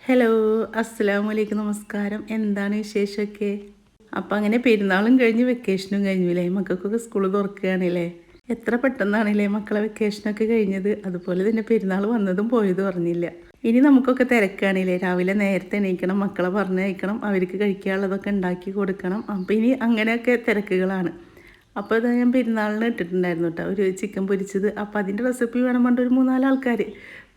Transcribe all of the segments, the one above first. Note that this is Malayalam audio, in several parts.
ഹലോ, അസ്സലാമു അലൈക്കും, നമസ്കാരം. എന്താണ് വിശേഷമൊക്കെ? അപ്പം അങ്ങനെ പെരുന്നാളും കഴിഞ്ഞ് വെക്കേഷനും കഴിഞ്ഞില്ലേ, മക്കൾക്കൊക്കെ സ്കൂൾ തുറക്കുകയാണല്ലേ. എത്ര പെട്ടെന്നാണല്ലേ മക്കളെ വെക്കേഷനൊക്കെ കഴിഞ്ഞത്. അതുപോലെ തന്നെ പെരുന്നാൾ വന്നതും പോയതും അറിഞ്ഞില്ല. ഇനി നമുക്കൊക്കെ തിരക്കാണല്ലേ, രാവിലെ നേരത്തെ എണീക്കണം, മക്കളെ പറഞ്ഞയക്കണം, അവർക്ക് കഴിക്കാനുള്ളതൊക്കെ ഉണ്ടാക്കി കൊടുക്കണം. അപ്പം ഇനി അങ്ങനെയൊക്കെ തിരക്കുകളാണ്. അപ്പോൾ ഇതാ ഞാൻ പെരുന്നാളിന് ഇട്ടിട്ടുണ്ടായിരുന്നു കേട്ടോ ഒരു ചിക്കൻ പൊരിച്ചത്. അപ്പോൾ അതിൻ്റെ റെസിപ്പി വേണം പറഞ്ഞിട്ട് ഒരു 3-4 ആൾക്കാർ,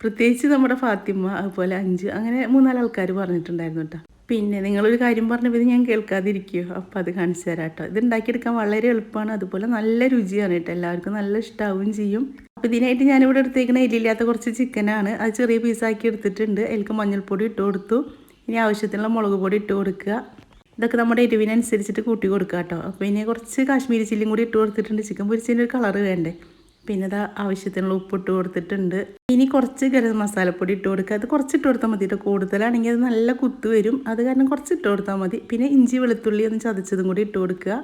പ്രത്യേകിച്ച് നമ്മുടെ ഫാത്തിമ, അതുപോലെ അഞ്ച്, അങ്ങനെ 3-4 ആൾക്കാർ പറഞ്ഞിട്ടുണ്ടായിരുന്നു കേട്ടോ. പിന്നെ നിങ്ങളൊരു കാര്യം പറഞ്ഞപ്പോൾ ഇത് ഞാൻ കേൾക്കാതിരിക്കുമോ? അപ്പോൾ അത് കാണിച്ചു തരാം കേട്ടോ. ഇത് ഉണ്ടാക്കിയെടുക്കാൻ വളരെ എളുപ്പമാണ്, അതുപോലെ നല്ല രുചിയാണ് കേട്ടോ, എല്ലാവർക്കും നല്ല ഇഷ്ടമാവുകയും ചെയ്യും. അപ്പോൾ ഇതിനായിട്ട് ഞാനിവിടെ എടുത്തേക്കുന്ന എല്ലില്ലാത്ത കുറച്ച് ചിക്കനാണ്. അത് ചെറിയ പീസാക്കി എടുത്തിട്ടുണ്ട്. അതിലേക്ക് മഞ്ഞൾപ്പൊടി ഇട്ട് കൊടുത്തു. ഇനി ആവശ്യത്തിനുള്ള മുളക് പൊടി ഇട്ട് കൊടുക്കുക. ഇതൊക്കെ നമ്മുടെ എരിവിനനുസരിച്ചിട്ട് കൂട്ടി കൊടുക്കുക കേട്ടോ. അപ്പോൾ ഇനി കുറച്ച് കാശ്മീരി ചില്ലിയും കൂടി ഇട്ട് കൊടുത്തിട്ടുണ്ട്. ചിക്കൻ പൊരിച്ചതിൻ്റെ ഒരു കളറ് വേണ്ടേ. പിന്നെ അത് ആവശ്യത്തിനുള്ള ഉപ്പ് ഇട്ട് കൊടുത്തിട്ടുണ്ട്. ഇനി കുറച്ച് ഗരം മസാലപ്പൊടി ഇട്ട് കൊടുക്കുക. അത് കുറച്ച് ഇട്ട് കൊടുത്താൽ മതി കേട്ടോ. കൂടുതലാണെങ്കിൽ അത് നല്ല കുത്ത് വരും. അത് കാരണം കുറച്ച് ഇട്ട് കൊടുത്താൽ മതി. പിന്നെ ഇഞ്ചി വെളുത്തുള്ളി ഒന്ന് ചതച്ചതും കൂടി ഇട്ട് കൊടുക്കുക.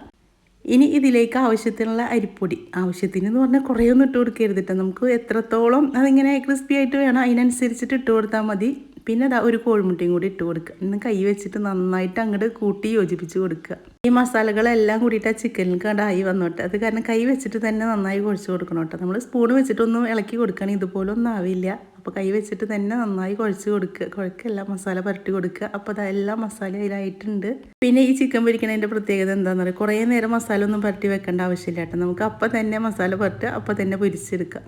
ഇനി ഇതിലേക്ക് ആവശ്യത്തിനുള്ള അരിപ്പൊടി, ആവശ്യത്തിന് എന്ന് പറഞ്ഞാൽ കുറേയൊന്നും ഇട്ട് കൊടുക്കരുത് കേട്ടോ. നമുക്ക് എത്രത്തോളം അതിങ്ങനെ ക്രിസ്പി ആയിട്ട് വേണം അതിനനുസരിച്ചിട്ട് ഇട്ട് കൊടുത്താൽ മതി. പിന്നെ അതാ ഒരു കോഴിമുട്ടയും കൂടി ഇട്ട് കൊടുക്കുക. ഇന്ന് കൈ വെച്ചിട്ട് നന്നായിട്ട് അങ്ങോട്ട് കൂട്ടി യോജിപ്പിച്ച് കൊടുക്കുക. ഈ മസാലകളെല്ലാം കൂടിയിട്ട് ആ ചിക്കനിൽ കണ്ടായി വന്നോട്ടെ. അത് കാരണം കൈ വെച്ചിട്ട് തന്നെ നന്നായി കുഴച്ച് കൊടുക്കണം കേട്ടോ. നമ്മൾ സ്പൂൺ വെച്ചിട്ടൊന്നും ഇളക്കി കൊടുക്കുകയാണെങ്കിൽ ഇതുപോലെ ഒന്നും ആവില്ല. അപ്പോൾ കൈ വെച്ചിട്ട് തന്നെ നന്നായി കുഴച്ച് കൊടുക്കുക. കുഴക്കല്ല, മസാല പുരട്ടി കൊടുക്കുക. അപ്പോൾ അതെല്ലാം മസാല അതിലായിട്ടുണ്ട്. പിന്നെ ഈ ചിക്കൻ പൊരിക്കണതിൻ്റെ പ്രത്യേകത എന്താണെന്ന് പറയുക, കുറേ നേരം മസാല ഒന്നും പുരട്ടി വെക്കേണ്ട ആവശ്യമില്ല കേട്ടോ. നമുക്ക് അപ്പം തന്നെ മസാല പുരട്ടുക, അപ്പം തന്നെ പൊരിച്ചെടുക്കുക.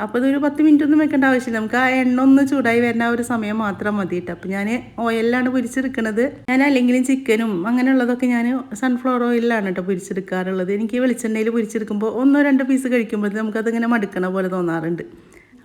അപ്പോൾ ഇതൊരു 10 മിനിറ്റ് ഒന്നും വെക്കേണ്ട ആവശ്യമില്ല. നമുക്ക് ആ എണ്ണ ഒന്ന് ചൂടായി വരുന്ന ഒരു സമയം മാത്രം മതി കേട്ടോ. അപ്പോൾ ഞാൻ ഓയിലാണ് പൊരിച്ചെടുക്കുന്നത്. ഞാൻ അല്ലെങ്കിലും ചിക്കനും അങ്ങനെയുള്ളതൊക്കെ ഞാൻ സൺഫ്ലവർ ഓയിലാണ് കേട്ടോ പൊരിച്ചെടുക്കാറുള്ളത്. എനിക്ക് വെളിച്ചെണ്ണയിൽ പൊരിച്ചെടുക്കുമ്പോൾ 1-2 പീസ് കഴിക്കുമ്പോൾ നമുക്കതിങ്ങനെ മടുക്കണ പോലെ തോന്നാറുണ്ട്.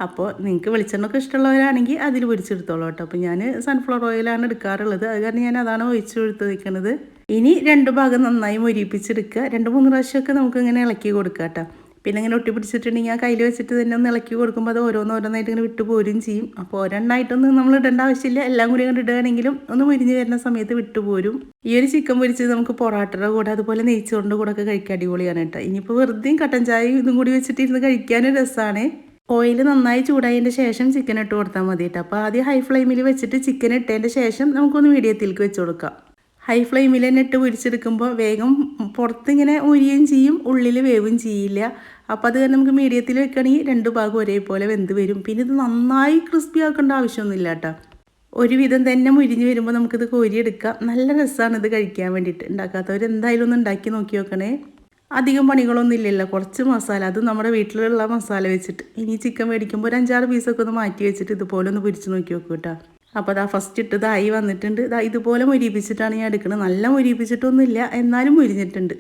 അപ്പോൾ നിങ്ങൾക്ക് വെളിച്ചെണ്ണയൊക്കെ ഇഷ്ടമുള്ളവരാണെങ്കിൽ അതിൽ പൊരിച്ചെടുത്തോളൂ കേട്ടോ. അപ്പോൾ ഞാൻ സൺഫ്ലവർ ഓയിലാണ് എടുക്കാറുള്ളത്. അത് കാരണം ഞാൻ അതാണ് ഒഴിച്ച് കൊടുത്ത് വയ്ക്കുന്നത്. ഇനി 2 ഭാഗം നന്നായി മൊരിപ്പിച്ചെടുക്കുക. 2-3 പ്രാവശ്യമൊക്കെ നമുക്കിങ്ങനെ ഇളക്കി കൊടുക്കുക കേട്ടോ. പിന്നെ ഇങ്ങനെ ഒട്ടിപ്പിടിച്ചിട്ടുണ്ടെങ്കിൽ ആ കയ്യിൽ വെച്ചിട്ട് തന്നെ ഒന്ന് ഇളക്കി കൊടുക്കുമ്പോൾ അത് ഓരോന്നായിട്ട് ഇങ്ങനെ വിട്ടു പോരും ചെയ്യും. അപ്പോൾ ഒരെണ്ണമായിട്ടൊന്നും നമ്മൾ ഇടേണ്ട ആവശ്യമില്ല. എല്ലാം കൂടി കണ്ട് ഇടുകയാണെങ്കിലും ഒന്ന് മുരിഞ്ഞ് വരുന്ന സമയത്ത് വിട്ടുപോരും. ഈ ഒരു ചിക്കൻ പൊരിച്ചത് നമുക്ക് പൊറാട്ടയുടെ കൂടെ അതുപോലെ നെയ്ച്ചോറിൻ്റെ കൂടെ ഒക്കെ കഴിക്കാൻ അടിപൊളിയാണ് കേട്ടോ. ഇനിയിപ്പോൾ വെറുതെ കട്ടൻ ചായയും ഇതും കൂടി വെച്ചിട്ട് ഇരുന്ന് കഴിക്കാനും രസമാണ്. ഓയിൽ നന്നായി ചൂടായതിൻ്റെ ശേഷം ചിക്കൻ ഇട്ട് കൊടുത്താൽ മതി കേട്ടോ. അപ്പോൾ ആദ്യം ഹൈ ഫ്ലെയിമിൽ വെച്ചിട്ട് ചിക്കൻ ഇട്ടതിൻ്റെ ശേഷം നമുക്കൊന്ന് മീഡിയത്തിലേക്ക് വെച്ച് കൊടുക്കാം. ഹൈ ഫ്ലെയിമിൽ തന്നെ ഇട്ട് പൊരിച്ചെടുക്കുമ്പോൾ വേഗം പുറത്തിങ്ങനെ ഉരിയുകയും ചെയ്യും, ഉള്ളിൽ വേവുകയും ചെയ്യില്ല. അപ്പോൾ അത് കാരണം നമുക്ക് മീഡിയത്തിൽ വെക്കുകയാണെങ്കിൽ 2 ഭാഗം ഒരേപോലെ വെന്ത് വരും. പിന്നെ ഇത് നന്നായി ക്രിസ്പി ആക്കേണ്ട ആവശ്യമൊന്നുമില്ല കേട്ടോ. ഒരുവിധം തന്നെ മുരിഞ്ഞ് വരുമ്പോൾ നമുക്കിത് കോരിയെടുക്കാം. നല്ല രസമാണ് ഇത് കഴിക്കാൻ വേണ്ടിയിട്ട്. ഉണ്ടാക്കാത്തവർ എന്തായാലും ഒന്ന് ഉണ്ടാക്കി നോക്കി നോക്കണേ. അധികം പണികളൊന്നും ഇല്ലല്ലോ, കുറച്ച് മസാല, അത് നമ്മുടെ വീട്ടിലുള്ള മസാല വെച്ചിട്ട്. ഇനി ചിക്കൻ മേടിക്കുമ്പോൾ ഒരു 5-6 പീസൊക്കെ ഒന്ന് മാറ്റി വെച്ചിട്ട് ഇതുപോലെ ഒന്ന് പൊരിച്ച് നോക്കി നോക്കൂ കേട്ടോ. അപ്പോൾ അതാ ഫസ്റ്റ് ഇട്ടതായി വന്നിട്ടുണ്ട്. ഇതുപോലെ മൊരിപ്പിച്ചിട്ടാണ് ഞാൻ എടുക്കുന്നത്. നല്ല മൊരിപ്പിച്ചിട്ടൊന്നുമില്ല, എന്നാലും മൊരിഞ്ഞിട്ടുണ്ട്.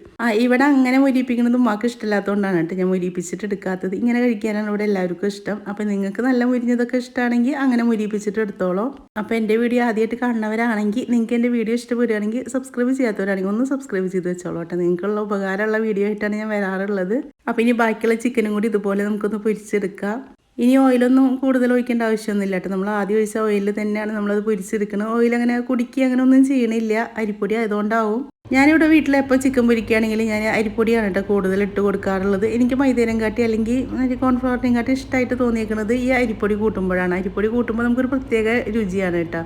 ഇവിടെ അങ്ങനെ മൊരിപ്പിക്കുന്നത് ഉമ്മാക്ക് ഇഷ്ടമില്ലാത്തതുകൊണ്ടാണ് കേട്ടോ ഞാൻ മൊരിപ്പിച്ചിട്ട് എടുക്കാത്തത്. ഇങ്ങനെ കഴിക്കാനാണ് ഇവിടെ എല്ലാവർക്കും ഇഷ്ടം. അപ്പോൾ നിങ്ങൾക്ക് നല്ല മൊരിഞ്ഞതൊക്കെ ഇഷ്ടമാണെങ്കിൽ അങ്ങനെ മൊരിപ്പിച്ചിട്ട് എടുത്തോളൂ. അപ്പോൾ എൻ്റെ വീഡിയോ ആദ്യമായിട്ട് കാണുന്നവരാണെങ്കിൽ, നിങ്ങൾക്ക് എൻ്റെ വീഡിയോ ഇഷ്ടപ്പെടുകയാണെങ്കിൽ, സബ്സ്ക്രൈബ് ചെയ്യാത്തവരാണെങ്കിൽ ഒന്ന് സബ്സ്ക്രൈബ് ചെയ്ത് വെച്ചോളൂ കേട്ടോ. നിങ്ങൾക്കുള്ള ഉപകാരമുള്ള വീഡിയോ ആയിട്ടാണ് ഞാൻ വരാറുള്ളത്. അപ്പോൾ ഇനി ബാക്കിയുള്ള ചിക്കനും കൂടി ഇതുപോലെ നമുക്കൊന്ന് പൊരിച്ചെടുക്കാം. ഇനി ഓയിലൊന്നും കൂടുതൽ ഒഴിക്കേണ്ട ആവശ്യമൊന്നുമില്ല കേട്ടോ. നമ്മൾ ആദ്യം ഒഴിച്ച ഓയിലിൽ തന്നെയാണ് നമ്മളത് പൊരിച്ചെടുക്കുന്നത്. ഓയിൽ അങ്ങനെ കുടുക്കി അങ്ങനെ ഒന്നും ചെയ്യണില്ല, അരിപ്പൊടി ആയതുകൊണ്ടാവും. ഞാനിവിടെ വീട്ടിലെപ്പോൾ ചിക്കൻ പൊരിക്കുകയാണെങ്കിൽ ഞാൻ അരിപ്പൊടിയാണ് കേട്ടോ കൂടുതൽ ഇട്ട് കൊടുക്കാറുള്ളത്. എനിക്ക് മൈദേനം കാട്ടി അല്ലെങ്കിൽ കോൺഫ്ലവറിനെയും കാട്ടി ഇഷ്ടമായിട്ട് തോന്നിയേക്കുന്നത് ഈ അരിപ്പൊടി കൂട്ടുമ്പോഴാണ്. അരിപ്പൊടി കൂട്ടുമ്പോൾ നമുക്കൊരു പ്രത്യേക രുചിയാണ് കേട്ടോ.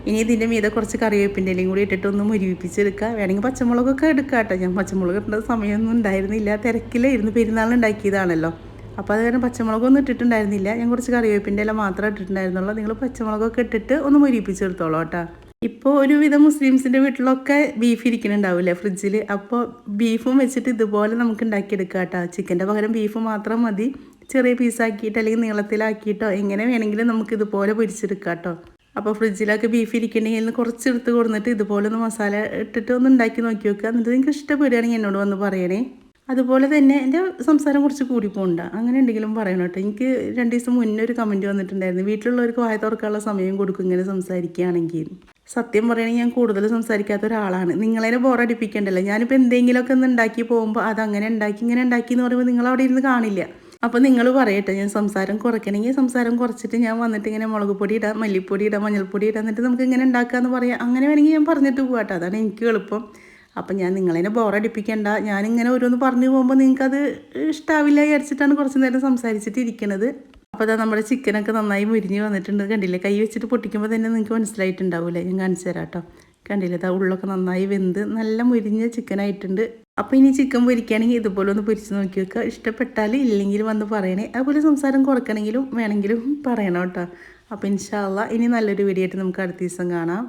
ഇനി ഇതിൻ്റെ മീതെ കുറച്ച് കറിവേപ്പിൻ്റെ ഇലയും കൂടി ഇട്ടിട്ട് ഒന്ന് മുരിപ്പിച്ചെടുക്കുക. വേണമെങ്കിൽ പച്ചമുളകൊക്കെ എടുക്കാം കേട്ടോ. ഞാൻ പച്ചമുളക് ഇട്ട സമയമൊന്നും ഉണ്ടായിരുന്നില്ല, തിരക്കിലായിരുന്നു, പെരുന്നാളിന് ഉണ്ടാക്കിയതാണല്ലോ. അപ്പോൾ അത് കാരണം പച്ചമുളകൊന്നും ഇട്ടിട്ടുണ്ടായിരുന്നില്ല. ഞാൻ കുറച്ച് കറിവേപ്പിൻ്റെ ഇല മാത്രമേ ഇട്ടിട്ടുണ്ടായിരുന്നുള്ളൂ. നിങ്ങൾ പച്ചമുളകൊക്കെ ഇട്ടിട്ട് ഒന്ന് മുരിപ്പിച്ചെടുത്തോളൂ കേട്ടോ. ഇപ്പോൾ ഒരുവിധം മുസ്ലിംസിൻ്റെ വീട്ടിലൊക്കെ ബീഫ് ഇരിക്കുന്നുണ്ടാവില്ലേ ഫ്രിഡ്ജിൽ. അപ്പോൾ ബീഫും വെച്ചിട്ട് ഇതുപോലെ നമുക്ക് ഉണ്ടാക്കിയെടുക്കാം കേട്ടോ. ചിക്കൻ്റെ പകരം ബീഫ് മാത്രം മതി. ചെറിയ പീസാക്കിയിട്ട് അല്ലെങ്കിൽ നീളത്തിലാക്കിയിട്ടോ എങ്ങനെ വേണമെങ്കിലും നമുക്ക് ഇതുപോലെ പൊരിച്ചെടുക്കാം കേട്ടോ. അപ്പോൾ ഫ്രിഡ്ജിലൊക്കെ ബീഫ് ഇരിക്കണമെങ്കിൽ കുറച്ച് എടുത്ത് കൊടുത്തിട്ട് ഇതുപോലെ ഒന്ന് മസാല ഇട്ടിട്ട് ഒന്ന് ഉണ്ടാക്കി നോക്കി വെക്കുക. എന്നിട്ട് നിങ്ങൾക്ക് ഇഷ്ടപ്പെടുകയാണെങ്കിൽ എന്നോട് വന്ന് പറയണേ. അതുപോലെ തന്നെ എൻ്റെ സംസാരം കുറച്ച് കൂടി പോകണ്ട, അങ്ങനെ എന്തെങ്കിലും പറയണം കേട്ടോ. എനിക്ക് 2 ദിവസം മുന്നേ ഒരു കമൻറ്റ് വന്നിട്ടുണ്ടായിരുന്നു, വീട്ടിലുള്ളവർക്ക് വായ തുറക്കാനുള്ള സമയം കൊടുക്കും ഇങ്ങനെ സംസാരിക്കുകയാണെങ്കിൽ. സത്യം പറയുകയാണെങ്കിൽ ഞാൻ കൂടുതൽ സംസാരിക്കാത്ത ഒരാളാണ്. നിങ്ങളതിനെ ബോറടിപ്പിക്കണ്ടല്ലോ. ഞാനിപ്പോൾ എന്തെങ്കിലുമൊക്കെ ഒന്ന് ഉണ്ടാക്കി പോകുമ്പോൾ അതങ്ങനെ ഉണ്ടാക്കി ഇങ്ങനെ ഉണ്ടാക്കി എന്ന് പറയുമ്പോൾ നിങ്ങളവിടെ ഇരുന്ന് കാണില്ല. അപ്പോൾ നിങ്ങൾ പറയട്ടെ, ഞാൻ സംസാരം കുറയ്ക്കണമെങ്കിൽ സംസാരം കുറച്ചിട്ട് ഞാൻ വന്നിട്ട് ഇങ്ങനെ മുളക് പൊടി ഇടാം, മല്ലിപ്പൊടി ഇടാം, മഞ്ഞൾപ്പൊടി ഇടാം, എന്നിട്ട് നമുക്ക് ഇങ്ങനെ ഉണ്ടാക്കാമെന്ന് പറയാം. അങ്ങനെ വേണമെങ്കിൽ ഞാൻ പറഞ്ഞിട്ട് പോകാട്ടോ, അതാണ് എനിക്ക് എളുപ്പം. അപ്പം ഞാൻ നിങ്ങളതിനെ ബോറടിപ്പിക്കേണ്ട. ഞാനിങ്ങനെ ഓരോന്ന് പറഞ്ഞു പോകുമ്പോൾ നിങ്ങൾക്കത് ഇഷ്ടാവില്ല വിചാരിച്ചിട്ടാണ് കുറച്ച് നേരം സംസാരിച്ചിട്ട് ഇരിക്കണത്. അപ്പോൾ അതാ നമ്മുടെ ചിക്കനൊക്കെ നന്നായി മുരിഞ്ഞ് വന്നിട്ടുണ്ട്. കണ്ടില്ലേ, കൈ വെച്ചിട്ട് പൊട്ടിക്കുമ്പോൾ തന്നെ നിങ്ങൾക്ക് മനസ്സിലായിട്ടുണ്ടാവില്ലേ. ഞാൻ കാണിച്ചു തരാം കേട്ടോ. കണ്ടില്ലേ, ഇതാ ഉള്ളൊക്കെ നന്നായി വെന്ത് നല്ല മുരിഞ്ഞ ചിക്കനായിട്ടുണ്ട്. അപ്പോൾ ഇനി ചിക്കൻ പൊരിക്കുകയാണെങ്കിൽ ഇതുപോലെ ഒന്ന് പൊരിച്ച് നോക്കി വെക്കുക. ഇഷ്ടപ്പെട്ടാൽ ഇല്ലെങ്കിൽ വന്ന് പറയണേ. അതുപോലെ സംസാരം കുറക്കണമെങ്കിലും വേണമെങ്കിലും പറയണം കേട്ടോ. അപ്പോൾ ഇൻഷാ അള്ളാ ഇനി നല്ലൊരു വീഡിയോ ആയിട്ട് നമുക്ക് അടുത്ത ദിവസം കാണാം.